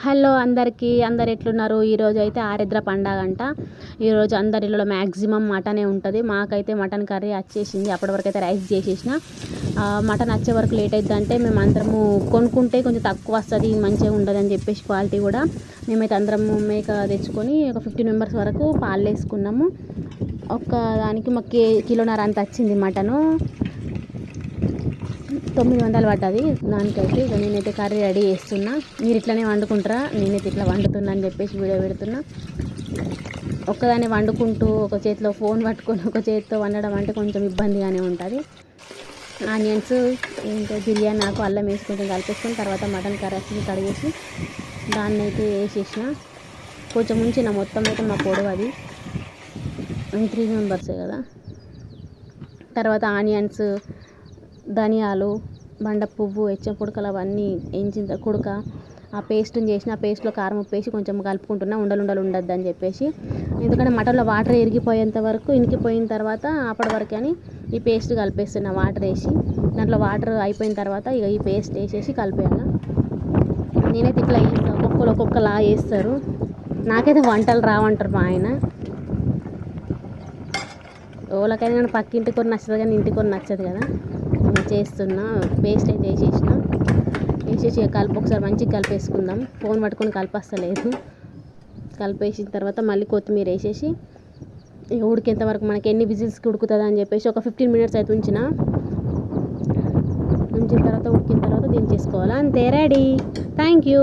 Hello అందరికీ, అందరు ఎట్లున్నారు? ఈరోజు అయితే ఆరిద్ర పండగ అంట. ఈరోజు అందరి ఇళ్ళలో మ్యాక్సిమం మటనే ఉంటుంది. మాకైతే మటన్ కర్రీ వచ్చేసింది. అప్పటి వరకు అయితే రైస్ చేసేసిన. మటన్ వచ్చే వరకు లేట్ అవుతుందంటే మేము అందరము కొనుక్కుంటే కొంచెం తక్కువ వస్తుంది, మంచిగా ఉంటుంది అని చెప్పేసి క్వాలిటీ కూడా మేమైతే అందరము మేక తెచ్చుకొని ఒక 15 మెంబర్స్ వరకు పాలు వేసుకున్నాము. ఒక్క దానికి మాకు కిలోన్నర అంత వచ్చింది మటను. 900 పడ్డది దానికైతే. ఇక నేనైతే కర్రీ రెడీ చేస్తున్నా. మీరు ఇట్లనే వండుకుంటారా? నేనైతే ఇట్లా వండుతున్నా అని చెప్పేసి వీడియో పెడుతున్నా. ఒక్కదాన్ని వండుకుంటూ ఒక చేతిలో ఫోన్ పట్టుకొని ఒక చేతితో వండడం అంటే కొంచెం ఇబ్బందిగానే ఉంటుంది. ఆనియన్స్ ఇంకా బిర్యానీ ఆకు అల్లం వేసి కొంచెం కలిపేసుకొని తర్వాత మటన్ కర్రీ వచ్చి కడిగేసి దాన్ని అయితే వేసేసిన. కొంచెం ఉంచిన మొత్తం అయితే మా పొడవు అది 3 మెంబర్సే కదా. తర్వాత ఆనియన్స్, ధనియాలు, బండ పువ్వు, ఎచ్చం పుడకలు అవన్నీ వేయించిన కుడక ఆ పేస్ట్ని చేసిన. ఆ పేస్ట్లో కారం ఉప్పు వేసి కొంచెం కలుపుకుంటున్నా, ఉండలు ఉండద్దు అని చెప్పేసి. ఎందుకంటే మటన్లో వాటర్ ఇరిగిపోయేంత వరకు, ఇనికిపోయిన తర్వాత అప్పటి వరకు అని ఈ పేస్ట్ కలిపేస్తున్నా వాటర్ వేసి. దాంట్లో వాటర్ అయిపోయిన తర్వాత ఇక ఈ పేస్ట్ వేసేసి కలిపేయాలి. నేనైతే ఇట్లా వేస్తాను, ఒక్కొక్కలా వేస్తారు. నాకైతే వంటలు రావంటారు మా ఆయన. ఓలకైనా కానీ పక్కింటికి కొన్ని నచ్చదు కానీ ఇంటికి కొన్ని నచ్చదు కదా. చేస్తున్నా. పేస్ట్ అయితే వేసేసి ఒకసారి మంచిగా కలిపేసుకుందాం. ఫోన్ పట్టుకొని కలిపేస్తలేదు. కలిపేసిన తర్వాత మళ్ళీ కొత్తిమీర వేసేసి ఉడికేంత వరకు మనకి ఎన్ని విజిల్స్కి ఉడుకుతుంది అని చెప్పేసి ఒక 15 మినిట్స్ అయితే ఉంచిన తర్వాత ఉడికిన తర్వాత దించేసుకోవాలి. అంతే, రెడీ. Thank you.